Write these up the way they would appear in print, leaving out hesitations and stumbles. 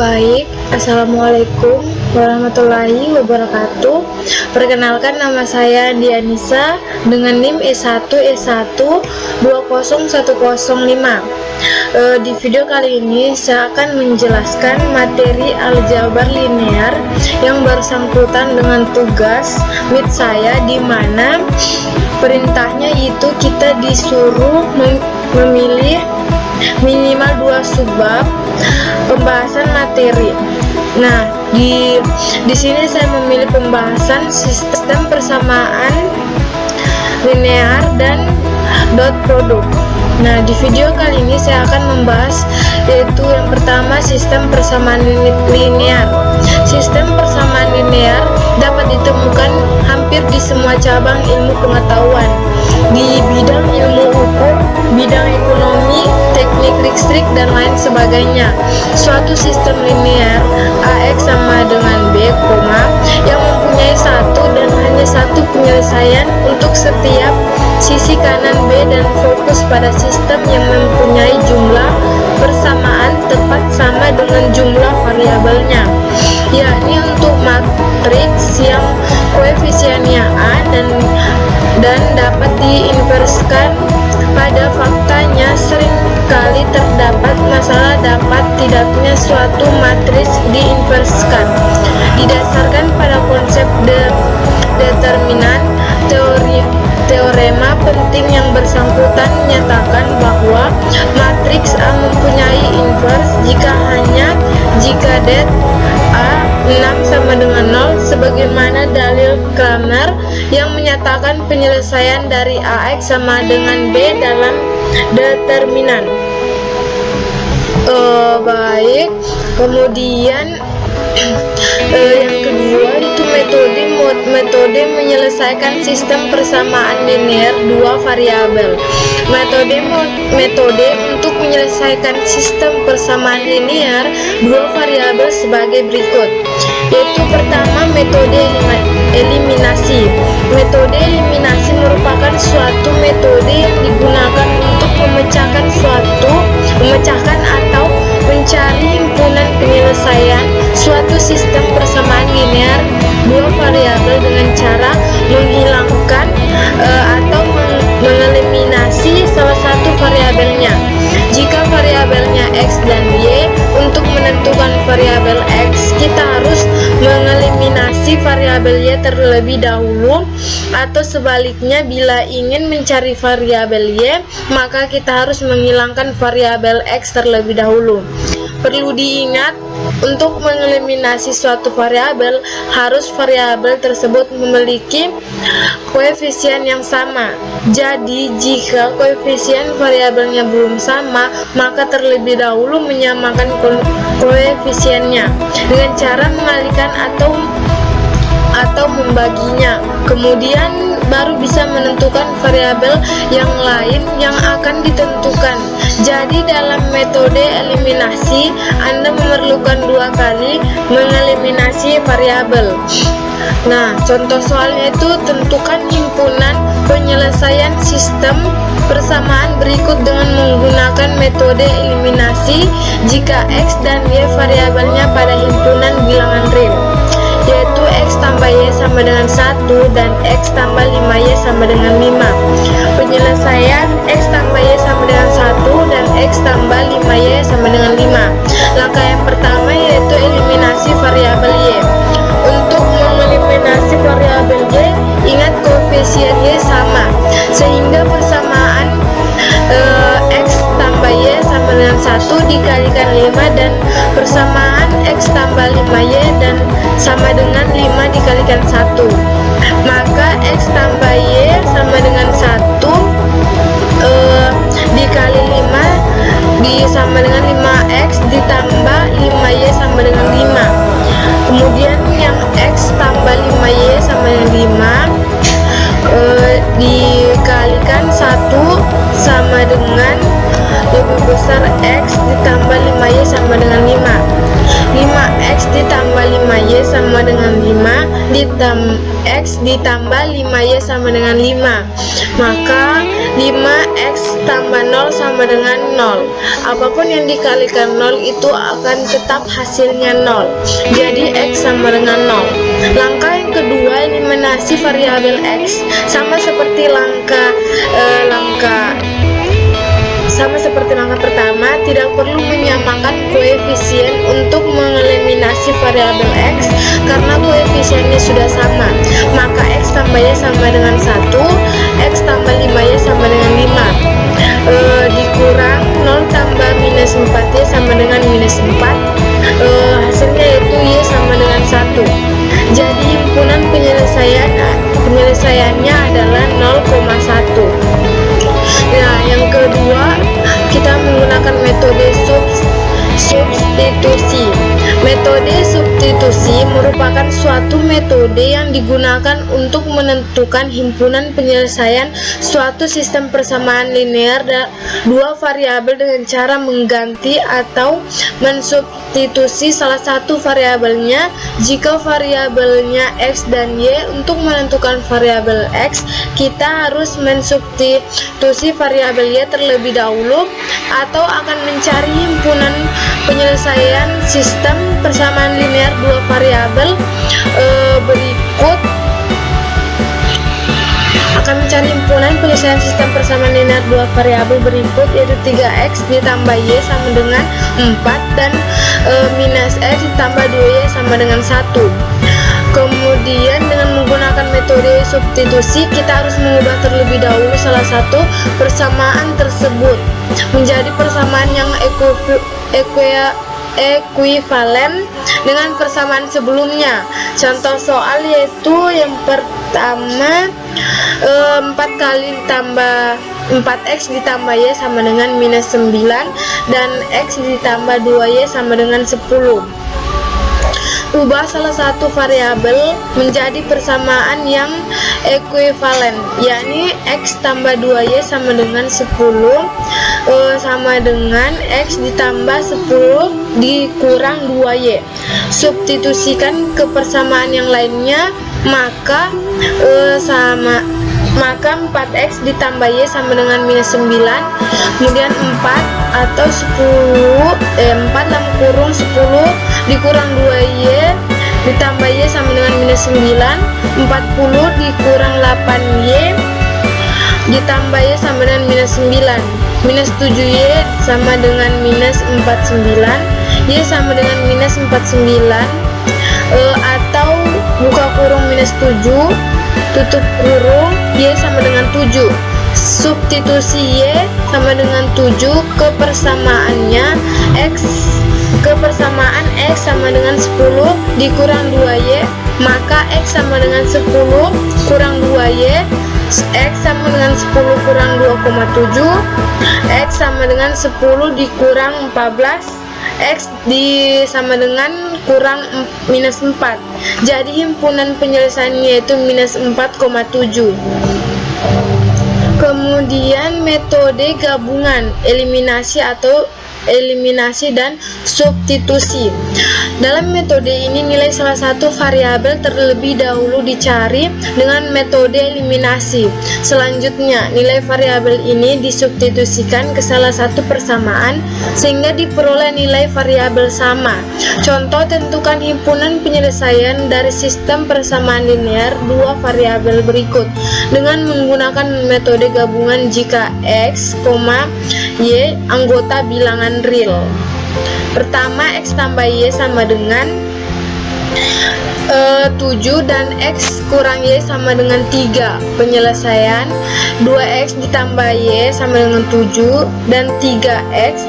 Baik, Assalamualaikum warahmatullahi wabarakatuh. Perkenalkan, nama saya Dianisa dengan NIM E1E1 20105. Di video kali ini saya akan menjelaskan materi aljabar linear yang bersangkutan dengan tugas MIT saya, di mana perintahnya itu kita disuruh memilih minimal 2 subbab pembahasan materi. Nah, di sini saya memilih pembahasan sistem persamaan linear dan dot produk. Nah, di video kali ini saya akan membahas yaitu yang pertama, sistem persamaan linear. Sistem persamaan linear dapat ditemukan hampir di semua cabang ilmu pengetahuan, di bidang ilmu hukum, bidang ekonomi, teknik listrik, dan lain sebagainya. Suatu sistem linear AX sama dengan B, yang mempunyai satu dan hanya satu penyelesaian untuk setiap sisi kanan B dan fokus pada sistem yang mempunyai jumlah persamaan tepat sama dengan jumlah variabelnya, yakni untuk matriks yang koefisiennya A dan dapat diinverskan. Pada faktanya seringkali terdapat masalah dapat tidaknya suatu matriks diinverskan. Didasarkan pada konsep determinan, teorema penting yang bersangkutan menyatakan bahwa matriks A mempunyai invers jika det A 6 sama dengan 0, sebagaimana dalil Cramer yang menyatakan penyelesaian dari AX sama dengan B dalam determinan. Baik, kemudian yang kedua itu metode menyelesaikan sistem persamaan linear 2 variabel. Metode untuk menyelesaikan sistem persamaan linear 2 variabel sebagai berikut, yaitu pertama, metode eliminasi. Metode eliminasi merupakan suatu metode yang digunakan untuk memecahkan atau mencari himpunan penyelesaian suatu sistem persamaan linear 2 variabel dengan cara menghilangkan atau mengeliminasi salah satu variabelnya. Jika variabelnya X dan Y, untuk menentukan variabel X kita harus mengeliminasi variabel Y terlebih dahulu, atau sebaliknya, bila ingin mencari variabel Y maka kita harus menghilangkan variabel X terlebih dahulu. Perlu diingat, untuk mengeliminasi suatu variabel harus variabel tersebut memiliki koefisien yang sama. Jadi jika koefisien variabelnya belum sama, maka terlebih dahulu menyamakan koefisiennya dengan cara mengalihkan atau membaginya. Kemudian baru bisa menentukan variabel yang lain yang akan ditentukan. Jadi dalam metode eliminasi Anda memerlukan 2 kali mengeliminasi variabel. Nah, contoh soalnya itu, tentukan himpunan penyelesaian sistem persamaan berikut dengan menggunakan metode eliminasi jika X dan Y variabelnya pada himpunan bilangan real, yaitu X tambah Y sama dengan 1 dan X tambah 5Y sama dengan 5. Penyelesaian X tambah Y sama dengan 1 dan X tambah 5Y sama dengan 5. Langkah yang pertama yaitu eliminasi variabel Y. Untuk mengeliminasi variabel Y, ingat koefisien Y sama, sehingga persamaan X tambah Y sama dengan 1 dikalikan 5 dan persamaan X tambah 5Y dan sama dengan 5 dikalikan 1. Maka X tambah Y sama dengan 1 dikali 5 sama dengan 5X ditambah 5Y sama dengan 5. Kemudian yang X tambah 5Y sama dengan 5 dikalikan 1 sama dengan lebih besar X ditambah 5Y sama dengan 5. 5X ditambah 5Y sama dengan 5 X ditambah 5Y sama dengan 5. Maka 5 X tambah 0 sama dengan 0. Apapun yang dikalikan 0 itu akan tetap hasilnya 0. Jadi X sama dengan 0. Langkah yang kedua, eliminasi variabel X. Sama seperti langkah pertama, tidak perlu menyamakan koefisien untuk mengeliminasi variabel X karena koefisiennya sudah sama. Maka X tambah Y sama dengan 1, X tambah 5Y sama dengan 5, dikurang 0 tambah minus 4Y sama dengan minus 4, hasilnya yaitu Y sama dengan 1. Jadi himpunan penyelesaiannya adalah 0,1. Nah, yang kedua, kita menggunakan metode substitusi. Metode substitusi merupakan suatu metode yang digunakan untuk menentukan himpunan penyelesaian suatu sistem persamaan linear dua variabel dengan cara mengganti atau mensubstitusi salah satu variabelnya. Jika variabelnya X dan Y, untuk menentukan variabel X, kita harus mensubstitusi variabel Y terlebih dahulu, atau akan mencari himpunan penyelesaian sistem persamaan linear dua variabel berikut. Akan mencari himpunan penyelesaian sistem persamaan linear dua variabel berikut, yaitu 3x ditambah y sama dengan 4 dan minus x ditambah 2y sama dengan 1. Kemudian dengan menggunakan metode substitusi, kita harus mengubah terlebih dahulu salah satu persamaan tersebut menjadi persamaan yang ekuivalen dengan persamaan sebelumnya. Contoh soal yaitu yang pertama, 4 kali ditambah 4x ditambah y sama dengan minus 9 dan x ditambah 2y sama dengan 10. Ubah salah satu variabel menjadi persamaan yang ekuivalen, yakni x tambah 2y sama dengan 10 sama dengan x ditambah 10 dikurang 2y. Substitusikan ke persamaan yang lainnya, maka 4x ditambah y sama dengan minus 9, kemudian 4 atau 4 dalam kurung 10 dikurang 2y ditambah y sama dengan minus 9, 40 dikurang 8y ditambah y sama dengan minus 9, minus 7y sama dengan minus 49, y sama dengan minus 49, atau buka kurung minus 7 tutup kurung y sama dengan 7. Substitusi y sama dengan 7 ke persamaannya x, ke persamaan x sama dengan 10 dikurang 2y, maka x sama dengan 10 kurang 2y, x sama dengan 10 kurang 2,7, x sama dengan 10 dikurang 14, x sama dengan kurang minus 4. Jadi himpunan penyelesaiannya yaitu minus 4,7. Kemudian metode gabungan, eliminasi dan substitusi. Dalam metode ini nilai salah satu variabel terlebih dahulu dicari dengan metode eliminasi. Selanjutnya, nilai variabel ini disubstitusikan ke salah satu persamaan sehingga diperoleh nilai variabel sama. Contoh, tentukan himpunan penyelesaian dari sistem persamaan linear dua variabel berikut dengan menggunakan metode gabungan jika x, y anggota bilangan real. Pertama, x tambah y sama dengan 7 dan x kurang y sama dengan 3. Penyelesaian 2x ditambah y sama dengan 7 dan 3x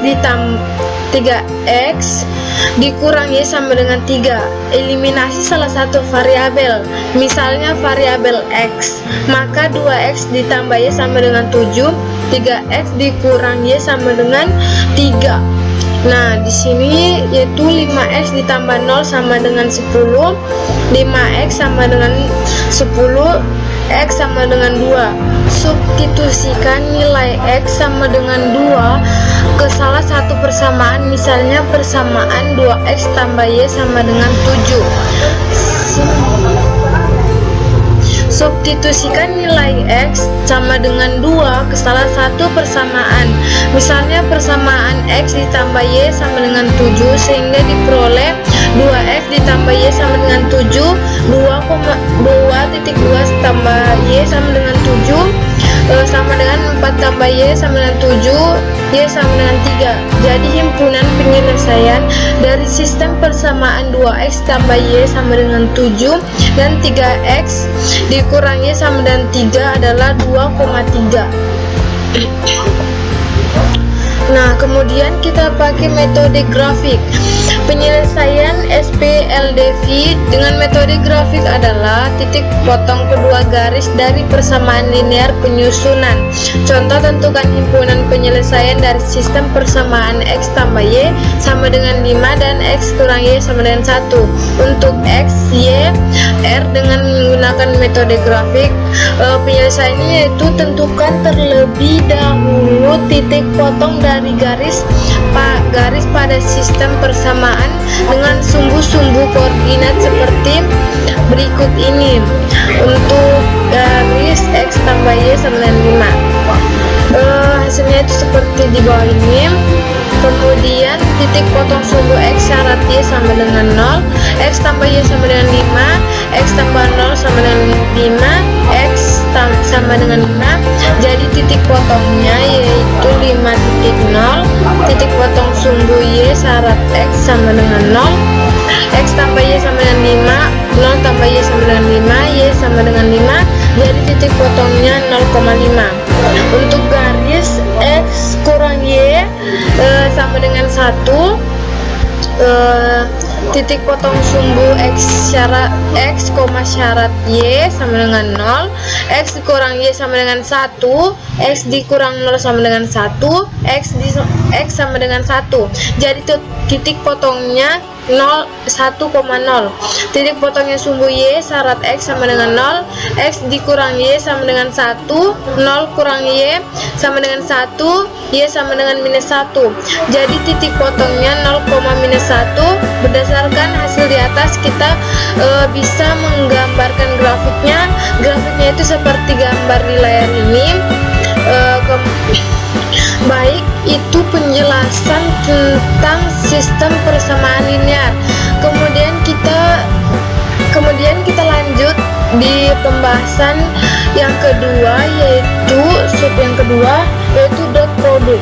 dikurang y sama dengan 3. Eliminasi salah satu variabel, misalnya variabel x, maka 2x ditambah y sama dengan 7, 3x dikurang y sama dengan 3. Nah, di sini yaitu 5x ditambah 0 sama dengan 10, 5x sama dengan 10, x sama dengan 2. Substitusikan nilai x sama dengan 2 ke salah satu persamaan, misalnya persamaan 2x tambah y sama dengan 7. Substitusikan nilai X sama dengan 2 ke salah satu persamaan. Misalnya persamaan X ditambah Y sama dengan 7, sehingga diperoleh 2X ditambah Y sama dengan 7, 2,2 tambah Y sama dengan 7 sama dengan 4 tambah Y sama dengan 7, Y sama dengan 3. Jadi himpunan penyelesaian dari sistem persamaan 2X tambah Y sama dengan 7 dan 3X dikurang Y sama dengan 3 adalah 2,3. Nah, kemudian kita pakai metode grafik. Penyelesaian SPLDV dengan metode grafik adalah titik potong kedua garis dari persamaan linear penyusunan. Contoh, tentukan himpunan penyelesaian dari sistem persamaan X tambah Y sama dengan 5 dan X kurang Y sama dengan 1. Untuk X, Y, R dengan menggunakan metode grafik, penyelesaiannya yaitu tentukan terlebih dahulu titik potong dari garis pada sistem persamaan dengan sumbu-sumbu koordinat seperti berikut ini. Untuk garis X tambah Y sama dengan 5, hasilnya itu seperti di bawah ini. Kemudian titik potong sumbu X syarat Y sama dengan 0, X tambah Y sama dengan 5, X tambah 0 sama dengan 5, X sama dengan 5. Jadi titik potongnya yaitu 5.0. Titik potong sumbu Y syarat X sama dengan 0, X tambah Y sama dengan 5, 0 tambah Y sama dengan 5, Y sama dengan 5. Jadi titik potongnya 0,5. Untuk garis X kurang Y sama dengan 1, titik potong sumbu X syarat Y sama dengan 0, X dikurang Y sama dengan 1, X dikurang 0 sama dengan 1, X sama dengan 1. Jadi titik potongnya 1,0. Titik potongnya sumbu Y syarat X sama dengan 0, X dikurang Y sama dengan 1, 0 kurang Y sama dengan 1, Y sama dengan minus 1. Jadi titik potongnya 0, minus 1. Berdasarkan hasil di atas, kita bisa menggambarkan grafiknya. Grafiknya itu seperti gambar di layar ini. Baik, itu penjelasan tentang sistem persamaan linear. Kemudian kita lanjut di pembahasan yang kedua, yaitu dot produk.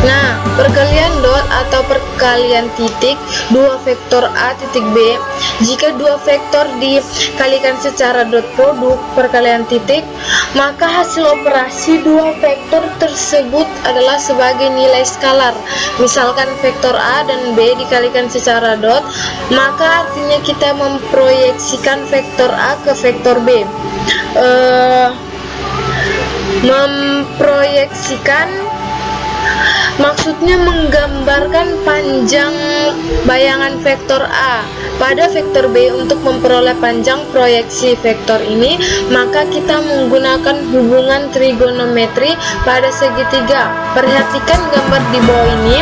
Nah, perkalian dot atau perkalian titik dua vektor A titik B. Jika dua vektor dikalikan secara dot produk perkalian titik, maka hasil operasi dua vektor tersebut adalah sebagai nilai skalar. Misalkan vektor A dan B dikalikan secara dot, maka artinya kita memproyeksikan vektor A ke vektor B. Memproyeksikan maksudnya menggambarkan panjang bayangan vektor A pada vektor B. Untuk memperoleh panjang proyeksi vektor ini, maka kita menggunakan hubungan trigonometri pada segitiga. Perhatikan gambar di bawah ini.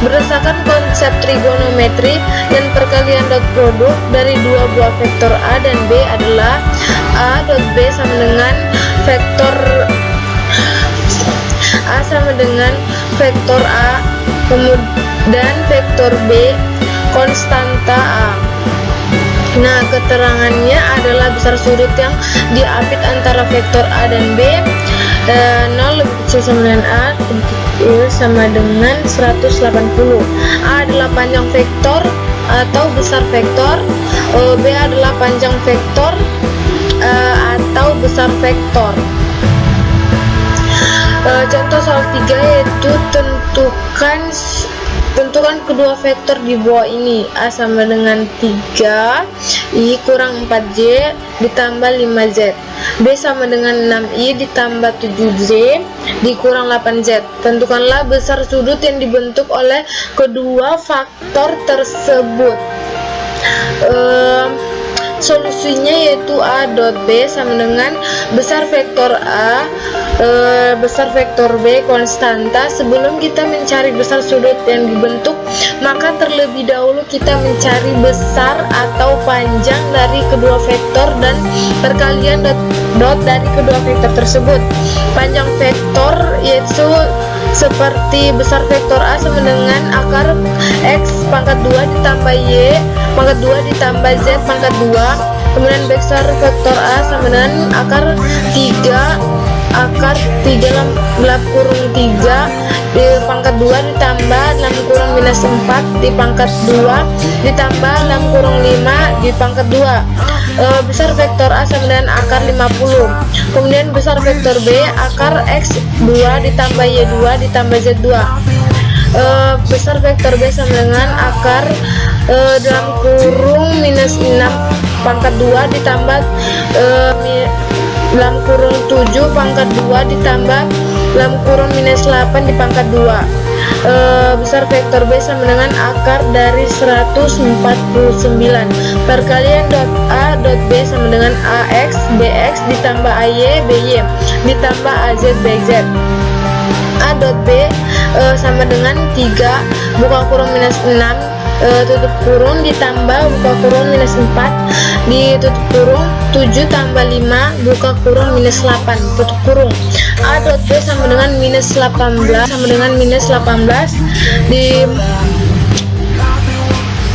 Berdasarkan konsep trigonometri dan perkalian dot produk dari dua buah vektor A dan B adalah A dot B sama dengan vektor A sama dengan vektor A dan vektor B konstanta A. Nah, keterangannya adalah besar sudut yang diapit antara vektor A dan B 0 lebih kecil sama dengan A sama dengan 180. A adalah panjang vektor atau besar vektor, B adalah panjang vektor atau besar vektor. Contoh soal 3 yaitu tentukan kedua vektor di bawah ini. A sama dengan 3, I kurang 4J ditambah 5Z. B sama dengan 6I ditambah 7Z dikurang 8Z. Tentukanlah besar sudut yang dibentuk oleh kedua faktor tersebut. Solusinya yaitu A dot B sama dengan besar vektor A besar vektor B konstanta. Sebelum kita mencari besar sudut yang dibentuk, maka terlebih dahulu kita mencari besar atau panjang dari kedua vektor dan perkalian dot dari kedua vektor tersebut. Panjang vektor yaitu seperti besar vektor A sama dengan akar X pangkat 2 ditambah Y pangkat 2 ditambah Z pangkat 2. Kemudian besar vektor A sama dengan akar 3 dalam kurung 3 di pangkat 2 ditambah dalam kurung minus 4 di pangkat 2 ditambah dalam kurung 5 di pangkat 2. Besar vektor A sama dengan akar 50. Kemudian besar vektor B akar X 2 ditambah Y 2 ditambah Z 2. Besar vektor B sama dengan akar dalam kurung minus 6 pangkat 2 ditambah dalam kurung 7 pangkat 2 ditambah dalam kurung minus 8 di pangkat 2. Besar vektor B sama dengan akar dari 149. Perkalian dot A dot B sama dengan AX BX ditambah AY BY ditambah AZ BZ. A dot B sama dengan 3 buka kurung minus 6 tutup kurung ditambah buka kurung minus 4 ditutup kurung 7 tambah 5 buka kurung minus 8 tutup kurung. A dot B sama dengan minus 18 sama dengan minus 18 di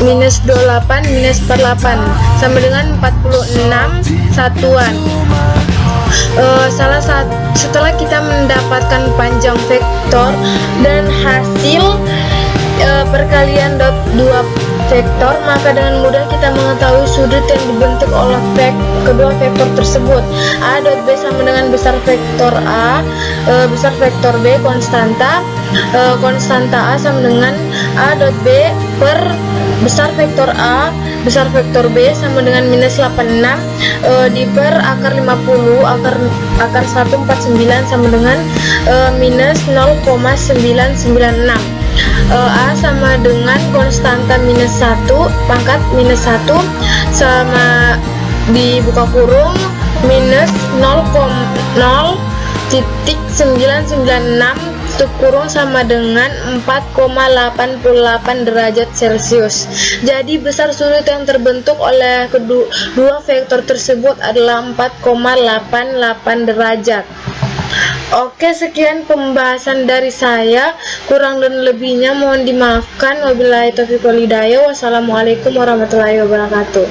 minus 28 minus per 8 sama dengan 46 satuan. Setelah kita mendapatkan panjang vektor dan hasil perkalian dot dua vektor, maka dengan mudah kita mengetahui sudut yang dibentuk oleh kedua vektor tersebut. A dot B sama dengan besar vektor A besar vektor B konstanta. Konstanta A sama dengan A dot B per besar vektor A besar vektor B sama dengan minus 86 di per akar 50 akar 149 sama dengan minus 0,996. A sama dengan konstanta minus 1 pangkat minus 1 sama dibuka kurung minus 0,0,996 tutup kurung sama dengan 4,88 derajat Celcius. Jadi besar sudut yang terbentuk oleh kedua vektor tersebut adalah 4,88 derajat. Oke, sekian pembahasan dari saya. Kurang dan lebihnya mohon dimaafkan. Wabillahi taufiq wal hidayah. Wassalamualaikum warahmatullahi wabarakatuh.